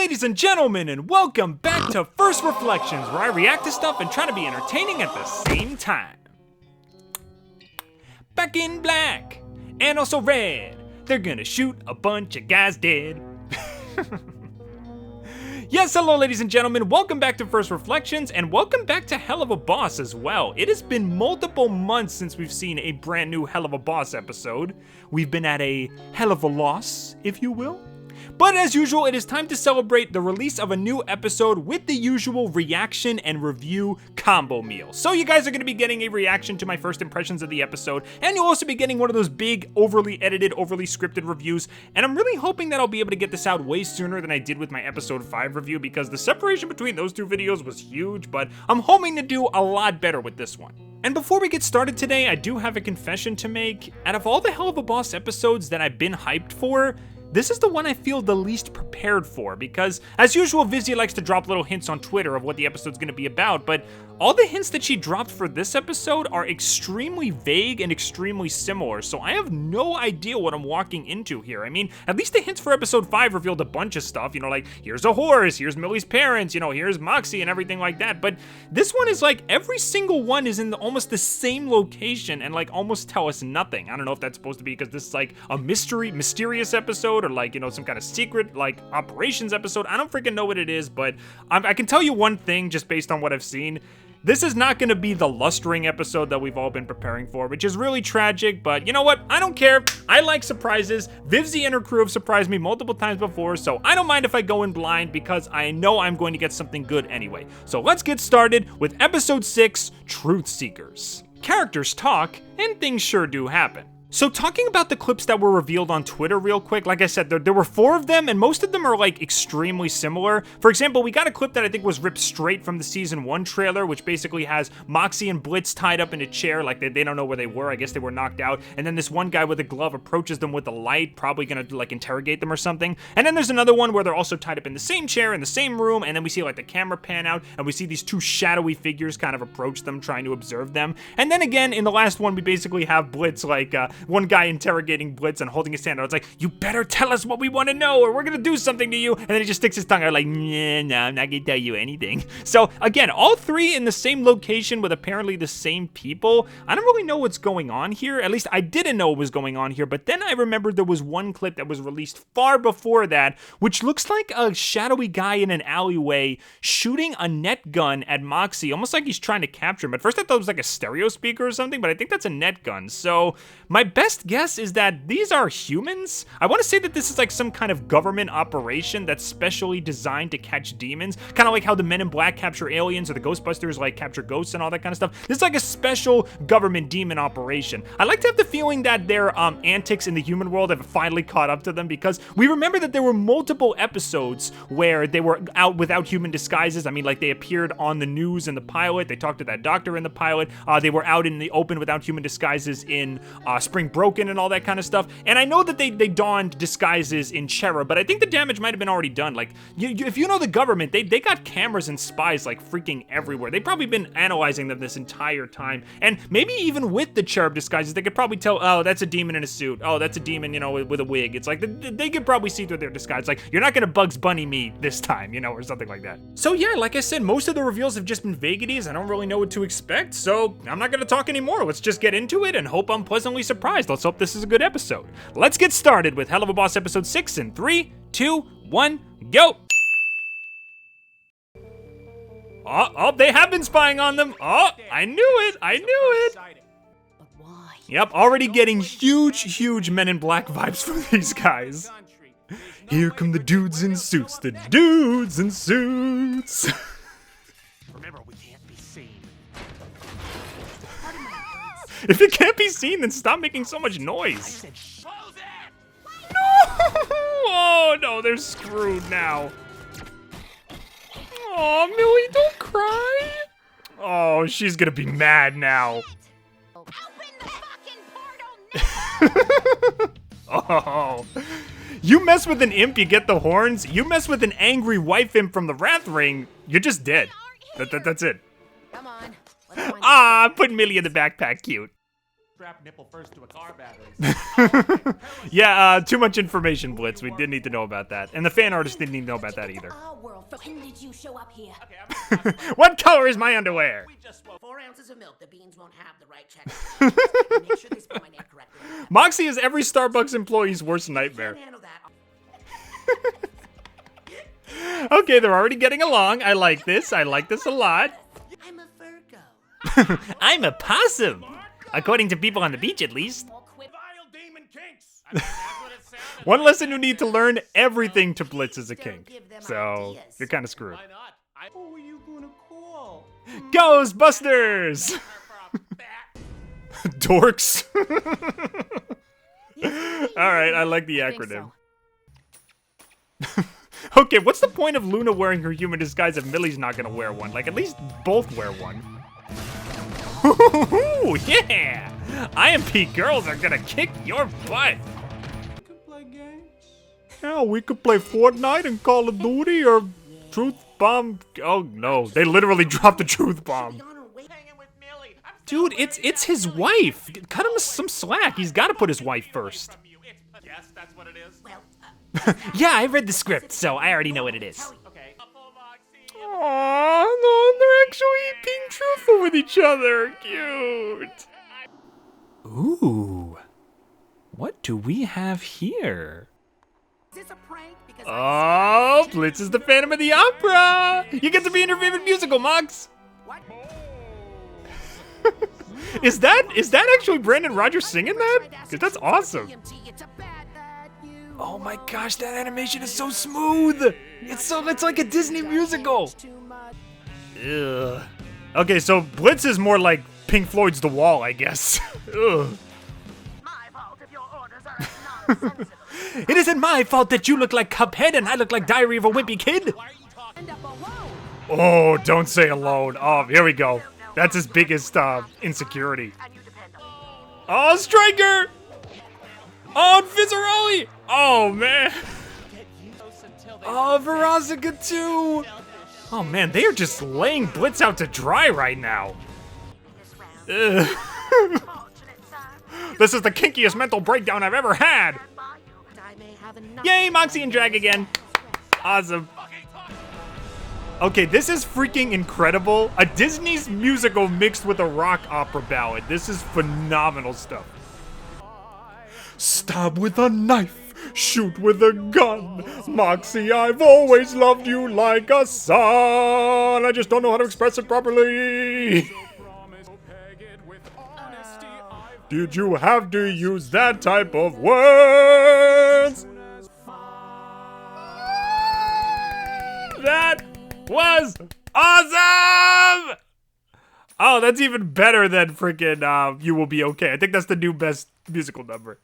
ladies and gentlemen, and welcome back to First Reflections, where I react to stuff and try to be entertaining at the same time. Back in black, and also red, they're gonna shoot a bunch of guys dead. Yes, hello ladies and gentlemen, welcome back to First Reflections, and welcome back to Helluva Boss as well. It has been multiple months since we've seen a brand new Helluva Boss episode. We've been at a hell of a loss, if you will. But as usual, it is time to celebrate the release of a new episode with the usual reaction and review combo meal. So you guys are going to be getting a reaction to my first impressions of the episode, and you'll also be getting one of those big, overly edited, overly scripted reviews, and I'm really hoping that I'll be able to get this out way sooner than I did with my episode 5 review, because the separation between those two videos was huge, but I'm hoping to do a lot better with this one. And before we get started today, I do have a confession to make. Out of all the Helluva Boss episodes that I've been hyped for, this is the one I feel the least prepared for, because, as usual, Vivzie likes to drop little hints on Twitter of what the episode's going to be about, but all the hints that she dropped for this episode are extremely vague and extremely similar, so I have no idea what I'm walking into here. I mean, at least the hints for episode 5 revealed a bunch of stuff, you know, like, here's a horse, here's Millie's parents, you know, here's Moxxie and everything like that, but this one is like, every single one is in almost the same location and, like, almost tell us nothing. I don't know if that's supposed to be because this is, like, a mysterious episode, or like, you know, some kind of secret, like, operations episode. I don't freaking know what it is, but I can tell you one thing just based on what I've seen. This is not going to be the Lust Ring episode that we've all been preparing for, which is really tragic, but you know what? I don't care. I like surprises. Vivzie and her crew have surprised me multiple times before, so I don't mind if I go in blind because I know I'm going to get something good anyway. So let's get started with episode 6, Truth Seekers. Characters talk, and things sure do happen. So talking about the clips that were revealed on Twitter real quick, like I said, there were 4 of them, and most of them are, like, extremely similar. For example, we got a clip that I think was ripped straight from the Season 1 trailer, which basically has Moxxie and Blitz tied up in a chair, like, they don't know where they were. I guess they were knocked out. And then this one guy with a glove approaches them with a light, probably gonna, like, interrogate them or something. And then there's another one where they're also tied up in the same chair, in the same room, and then we see, like, the camera pan out, and we see these 2 shadowy figures kind of approach them, trying to observe them. And then again, in the last one, we basically have Blitz, like, one guy interrogating Blitz and holding his hand out. It's like, you better tell us what we want to know or we're gonna do something to you. And then he just sticks his tongue out like, nah, no, I'm not gonna tell you anything. So again, all 3 in the same location with apparently the same people. I don't really know what's going on here. At least I didn't know what was going on here, but then I remembered there was one clip that was released far before that, which looks like a shadowy guy in an alleyway shooting a net gun at Moxxie, almost like he's trying to capture him. At first I thought it was like a stereo speaker or something, but I think that's a net gun. So my best guess is that these are humans. I want to say that this is like some kind of government operation that's specially designed to catch demons, kind of like how the Men in Black capture aliens or the Ghostbusters like capture ghosts and all that kind of stuff. This is like a special government demon operation. I like to have the feeling that their antics in the human world have finally caught up to them, because we remember that there were multiple episodes where they were out without human disguises. I mean, like, they appeared on the news in the pilot, they talked to that doctor in the pilot, they were out in the open without human disguises in Spring Broken and all that kind of stuff. And I know that they donned disguises in Cherub, but I think the damage might have been already done. Like, if you know the government, they got cameras and spies like freaking everywhere. They've probably been analyzing them this entire time. And maybe even with the Cherub disguises, they could probably tell, oh, that's a demon in a suit. Oh, that's a demon, you know, with a wig. It's like, they could probably see through their disguise. Like, you're not gonna Bugs Bunny me this time, you know, or something like that. So yeah, like I said, most of the reveals have just been vagaries. I don't really know what to expect, so I'm not gonna talk anymore. Let's just get into it and hope I'm pleasantly surprised. Let's hope this is a good episode. Let's get started with Helluva Boss episode 6 in 3, 2, 1, go! Oh, they have been spying on them. Oh, I knew it. But why? Yep, already getting huge Men in Black vibes from these guys. Here come the dudes in suits. The dudes in suits. Remember, we can't be seen. If it can't be seen, then stop making so much noise. Close it! No! Oh no, they're screwed now. Oh, Millie, don't cry. Oh, she's gonna be mad now. Open the fucking portal now! Oh. You mess with an imp, you get the horns. You mess with an angry wife imp from the Wrath Ring, you're just dead. That's it. Come on. Let's find Ah, put Millie in the backpack, cute. Strap nipple first to a car battery. Yeah, too much information, Blitz. We did need to know about that. And the fan artist didn't need to know about that either. Our world. When did you show up here? Okay, What color is my underwear? we just spoke. 4 ounces of milk. The beans won't have the right check. Make sure they spell my name correctly. Moxxie is every Starbucks employee's worst nightmare. Can't handle that. Okay, they're already getting along. I like this. I like this a lot. I'm a Virgo. I'm a possum. According to people on the beach, at least. Vile demon kinks. I mean, that's what it sounded One like. lesson you need to learn, everything to Blitz is a kink. give them So, ideas. you're kind of screwed. Why not? Who are you gonna call? Ghostbusters! Her for a bat. Dorks. Alright, I like the I think acronym. so. Okay, what's the point of Loona wearing her human disguise if Millie's not gonna wear one? Like, at least both wear one. Yeah! IMP girls are gonna kick your butt! Yeah, we could play Fortnite and Call of Duty or Truth Bomb. Oh no, they literally dropped the Truth Bomb. On her way. Hanging with Millie. I'm Dude, it's his wife. Cut him some slack. He's gotta put his wife first. from you. Yes, that's what it is. Well, Yeah, I read the script, so I already know what it is. Okay. Moxxie. Aww, no, they're actually being truthful with each other. Cute. Ooh. What do we have here? is this a prank? Because Oh, Blitz is the Phantom of the Opera. You get to be in your favorite musical, Mox. What? Is that actually Brandon Rogers singing that? Because that's awesome. Oh my gosh, that animation is so smooth. It's like a Disney musical. Ugh. Okay, so Blitz is more like Pink Floyd's The Wall, I guess. Ugh. My fault if your orders are nonsensical. It isn't my fault that you look like Cuphead and I look like Diary of a Wimpy Kid. End up alone. Oh, don't say alone. Oh, here we go. That's his biggest insecurity. And you depend on me. Oh, Striker! Oh, Vizaroli! Oh, man. Oh, Veronica too. Oh, man, they are just laying Blitz out to dry right now. Ugh. Fortunate, sir. This is the kinkiest mental breakdown I've ever had. By you, and I may have enough. Yay, Moxxie and Drag again. Awesome. Okay, this is freaking incredible. A Disney's musical mixed with a rock opera ballad. This is phenomenal stuff. Stab with a knife, shoot with a gun. Moxxie, I've always loved you like a son. I just don't know how to express it properly. Did you have to use that type of words? That was awesome! Oh, that's even better than freaking You Will Be Okay. I think that's the new best musical number.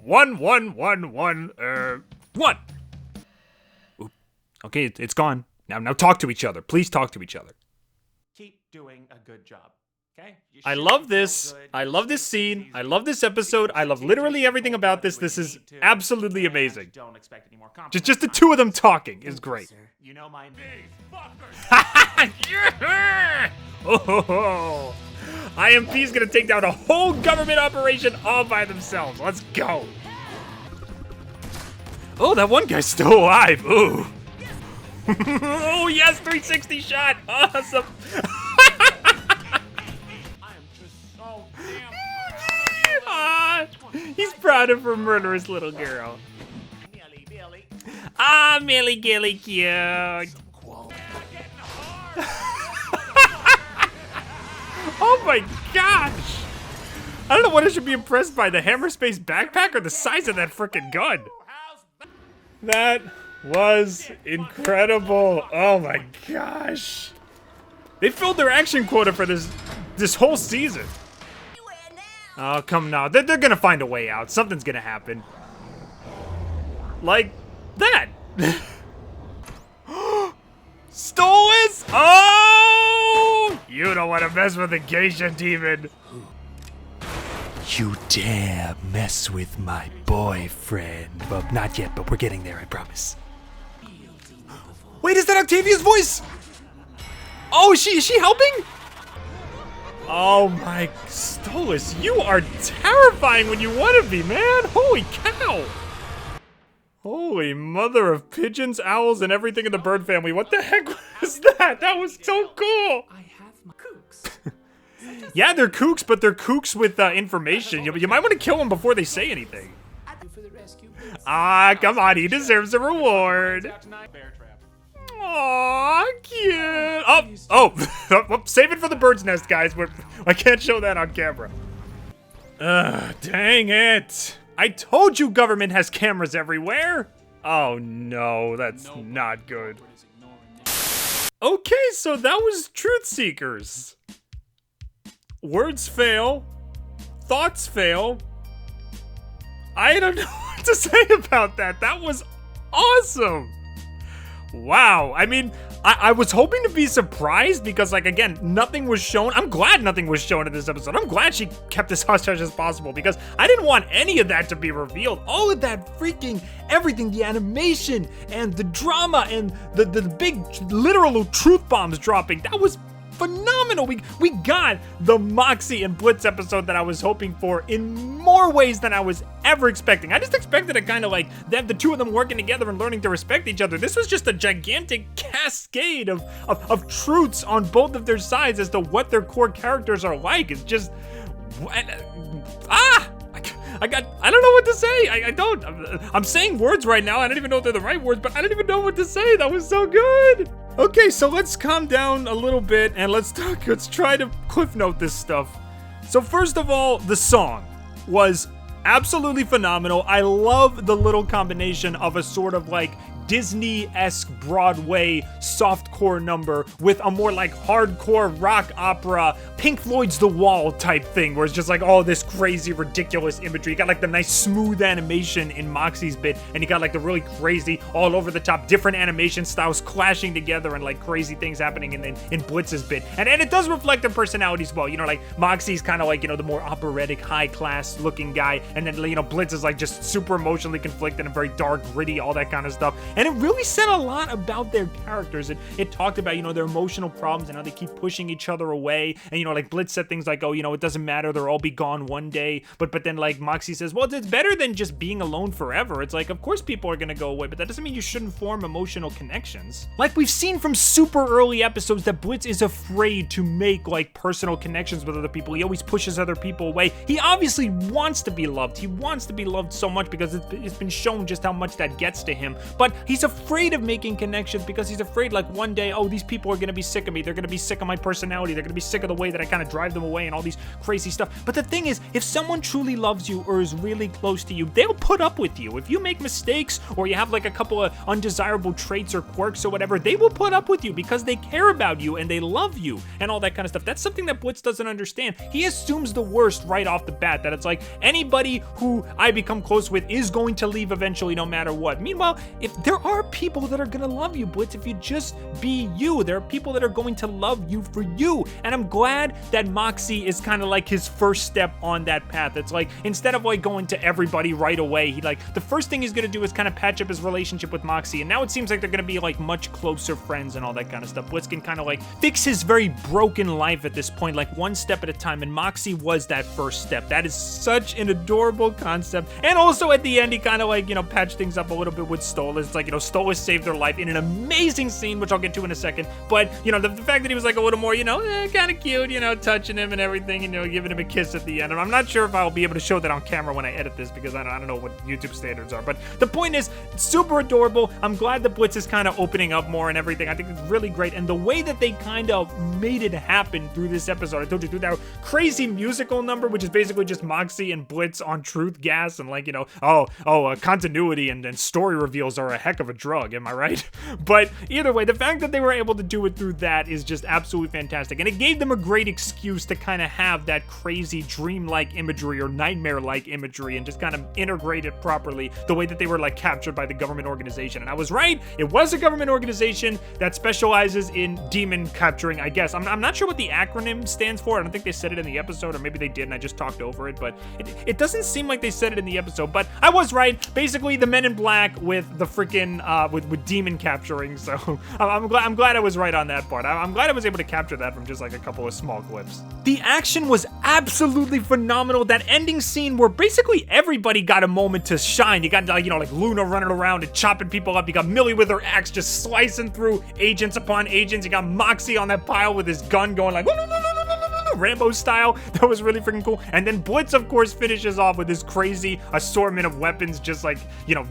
1 1 1 1 1. Oop. Okay, it's gone. Now talk to each other. Please talk to each other. Keep doing a good job. Okay? You I should love feel this. good. I love this scene. I love this episode. I love literally everything about this. This is absolutely amazing. Don't expect any more Just the two of them talking is great. You know my name. Fuckers. Yeah! Oh, IMP's gonna take down a whole government operation all by themselves. Let's go. Oh, that one guy's still alive. Ooh. Oh, yes, 360 shot. Awesome. I am just so damn Ah, he's proud of her murderous little girl. Millie, Billy. Ah, Millie Gilly cute. Oh my gosh! I don't know what I should be impressed by, the hammer space backpack or the size of that frickin' gun. That was incredible. Oh my gosh. They filled their action quota for this whole season. Oh, come now. They're gonna find a way out. Something's gonna happen. Like that. Stolitz? Oh! You don't want to mess with the geisha demon. You dare mess with my boyfriend. Well, not yet, but we're getting there, I promise. Wait, is that Octavia's voice? Oh, is she helping? Oh my, Stolitz, you are terrifying when you want to be, man. Holy cow. Holy mother of pigeons, owls, and everything in the bird family. What the heck was that? That was so cool. I have my kooks. Yeah, they're kooks, but they're kooks with information. You might want to kill them before they say anything. For the rescue. Ah, come on, he deserves a reward. Bear trap. Aw, cute. Oh, save it for the bird's nest, guys. I can't show that on camera. Ugh, dang it. I told you government has cameras everywhere. Oh no, that's not good. Okay, so that was Truth Seekers. Words fail. Thoughts fail. I don't know what to say about that. That was awesome. Wow. I mean, I was hoping to be surprised because, like, again, nothing was shown. I'm glad nothing was shown in this episode. I'm glad she kept as hush hush as possible because I didn't want any of that to be revealed. All of that freaking everything, the animation and the drama and the big literal truth bombs dropping, that was phenomenal. We got the Moxxie and Blitz episode that I was hoping for in more ways than I was ever expecting. I just expected it kind of like them, the two of them working together and learning to respect each other. This was just a gigantic cascade of truths on both of their sides as to what their core characters are like. It's just I don't know what to say. I'm saying words right now. I don't even know if they're the right words, but I don't even know what to say. That was so good. Okay, so let's calm down a little bit and let's try to cliff note this stuff. So first of all, the song was absolutely phenomenal. I love the little combination of a sort of like Disney-esque Broadway softcore number with a more like hardcore rock opera, Pink Floyd's The Wall type thing, where it's just like all this crazy, ridiculous imagery. You got like the nice smooth animation in Moxxie's bit, and you got like the really crazy, all over the top, different animation styles clashing together and like crazy things happening in Blitz's bit. And it does reflect their personalities well. You know, like Moxxie's kind of like, you know, the more operatic, high-class looking guy, and then, you know, Blitz is like just super emotionally conflicted and very dark, gritty, all that kind of stuff. And it really said a lot about their characters. It talked about, you know, their emotional problems and how they keep pushing each other away. And, you know, like Blitz said things like, oh, you know, it doesn't matter, they'll all be gone one day. But then like Moxxie says, well, it's better than just being alone forever. It's like, of course people are gonna go away, but that doesn't mean you shouldn't form emotional connections. Like we've seen from super early episodes that Blitz is afraid to make like personal connections with other people. He always pushes other people away. He obviously wants to be loved. He wants to be loved so much because it's been shown just how much that gets to him. But he's afraid of making connections because he's afraid like one day, oh, these people are gonna be sick of me. They're gonna be sick of my personality. They're gonna be sick of the way that I kind of drive them away and all these crazy stuff. But the thing is, if someone truly loves you or is really close to you, they'll put up with you. If you make mistakes or you have like a couple of undesirable traits or quirks or whatever, they will put up with you because they care about you and they love you and all that kind of stuff. That's something that Blitz doesn't understand. He assumes the worst right off the bat, that it's like anybody who I become close with is going to leave eventually no matter what. Meanwhile, if there are people that are gonna love you, Blitz, if you just be you, there are people that are going to love you for you. And I'm glad that Moxxie is kind of like his first step on that path. It's like, instead of like going to everybody right away, he like, the first thing he's gonna do is kind of patch up his relationship with Moxxie. And now it seems like they're gonna be like much closer friends and all that kind of stuff. Blitz can kind of like fix his very broken life at this point, like one step at a time. And Moxxie was that first step. That is such an adorable concept. And also at the end, he kind of like, you know, patched things up a little bit with Stolitz. It's like, you know, Stolitz saved their life in an amazing scene, which I'll get to in a second. But, you know, the fact that he was like a little more, you know, kind of cute, you know, touching him and everything, and, you know, giving him a kiss at the end. And I'm not sure if I'll be able to show that on camera when I edit this because I don't know what YouTube standards are. But the point is, it's super adorable. I'm glad that Blitz is kind of opening up more and everything. I think it's really great. And the way that they kind of made it happen through this episode, I told you, through that crazy musical number, which is basically just Moxxie and Blitz on truth gas and like, you know, continuity and story reveals are a heck of a drug, am I right? But either way, the fact that they were able to do it through that is just absolutely fantastic. And it gave them a great excuse to kind of have that crazy dream-like imagery or nightmare-like imagery and just kind of integrate it properly the way that they were like captured by the government organization. And I was right, it was a government organization that specializes in demon capturing, I guess. I'm not sure what the acronym stands for. I don't think they said it in the episode, or maybe they did and I just talked over it, but it doesn't seem like they said it in the episode. But I was right. Basically, the Men in Black with the freaking in with demon capturing. So I'm glad I was right on that part. I'm glad I was able to capture that from just like a couple of small clips. The action was absolutely phenomenal. That ending scene where basically everybody got a moment to shine. You got like Loona running around and chopping people up. You got Millie with her axe just slicing through agents upon agents. You got Moxxie on that pile with his gun going like Rambo style. That was really freaking cool. And then Blitz, of course, finishes off with this crazy assortment of weapons, just like,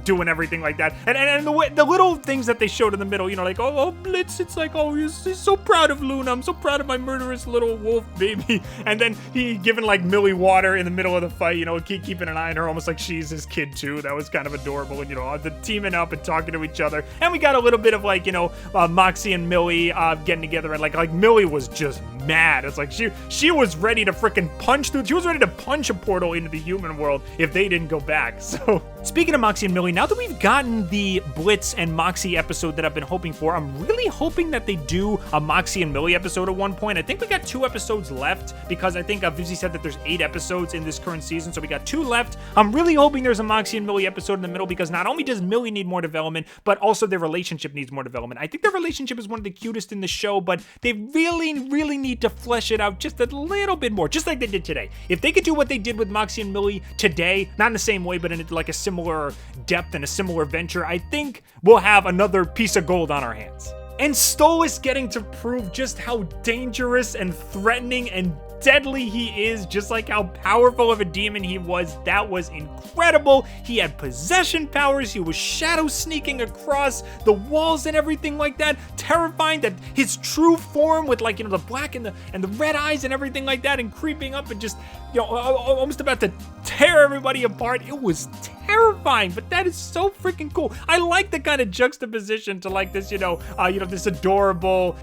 doing everything like that. And the little things that they showed in the middle, like, oh, Blitz, it's like, oh, he's so proud of Loona. I'm so proud of my murderous little wolf baby. And then he giving like Millie water in the middle of the fight, keeping an eye on her, almost like she's his kid too. That was kind of adorable. And, the teaming up and talking to each other. And we got a little bit of like, Moxxie and Millie getting together, and like Millie was just mad. It's like she was ready to freaking punch through. She was ready to punch a portal into the human world if they didn't go back. So speaking of Moxxie and Millie, now that we've gotten the Blitz and Moxxie episode that I've been hoping for, I'm really hoping that they do a Moxxie and Millie episode at one point. I think we got 2 episodes left because I think Vivzie said that there's 8 episodes in this current season, so we got 2 left. I'm really hoping there's a Moxxie and Millie episode in the middle because not only does Millie need more development, but also their relationship needs more development. I think their relationship is one of the cutest in the show, but they really, really need to flesh it out just a little bit more, just like they did today. If they could do what they did with Moxxie and Millie today, not in the same way, but in like a similar depth and a similar venture, I think we'll have another piece of gold on our hands. And Stolitz getting to prove just how dangerous and threatening and deadly he is, just like how powerful of a demon he was. That was incredible. He had possession powers. He was shadow sneaking across the walls and everything like that. Terrifying. That his true form with like, the black and the red eyes and everything like that, and creeping up and just, almost about to tear everybody apart. It was terrifying, but that is so freaking cool. I like the kind of juxtaposition to like this, this adorable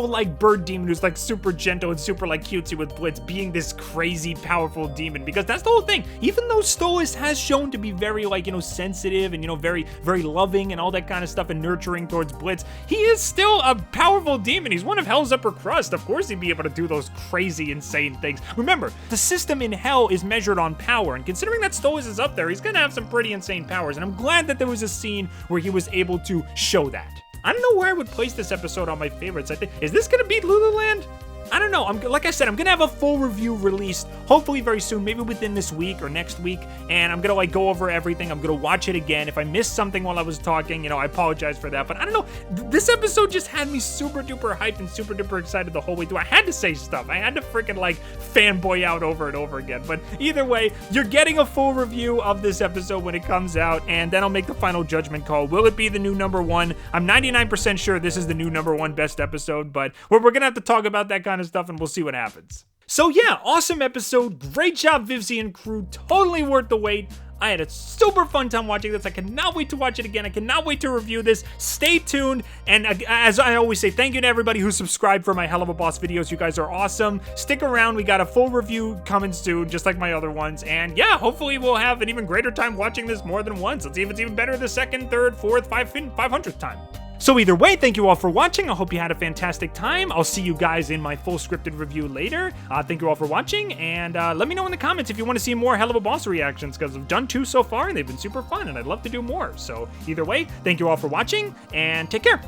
like bird demon who's like super gentle and super like cutesy with Blitz being this crazy powerful demon, because that's the whole thing. Even though Stolitz has shown to be very like, sensitive and, very, very loving and all that kind of stuff and nurturing towards Blitz, he is still a powerful demon. He's one of Hell's upper crust. Of course he'd be able to do those crazy, insane things. Remember, the system in Hell is measured on power, and considering that Stolitz is up there, he's gonna have some pretty insane powers, and I'm glad that there was a scene where he was able to show that. I don't know where I would place this episode on my favorites. I think, is this gonna beat Lululand? I don't know. Like I said, I'm gonna have a full review released hopefully very soon, maybe within this week or next week, and I'm gonna like go over everything. I'm gonna watch it again. If I missed something while I was talking, I apologize for that. But I don't know. This episode just had me super duper hyped and super duper excited the whole way through. I had to say stuff. I had to freaking like fanboy out over and over again. But either way, you're getting a full review of this episode when it comes out, and then I'll make the final judgment call. Will it be the new #1? I'm 99% sure this is the new #1 best episode, but we're gonna have to talk about that kind of stuff, and we'll see what happens. So yeah, awesome episode. Great job, Vivzie and crew. Totally worth the wait. I had a super fun time watching this. I cannot wait to watch it again. I cannot wait to review this. Stay tuned. And as I always say, thank you to everybody who subscribed for my Helluva Boss videos. You guys are awesome. Stick around. We got a full review coming soon, just like my other ones. And yeah, hopefully we'll have an even greater time watching this more than once. Let's see if it's even better the 2nd, 3rd, 4th, 500th time. So either way, thank you all for watching. I hope you had a fantastic time. I'll see you guys in my full scripted review later. Thank you all for watching, and let me know in the comments if you want to see more Helluva Boss reactions, because I've done 2 so far, and they've been super fun, and I'd love to do more. So either way, thank you all for watching, and take care.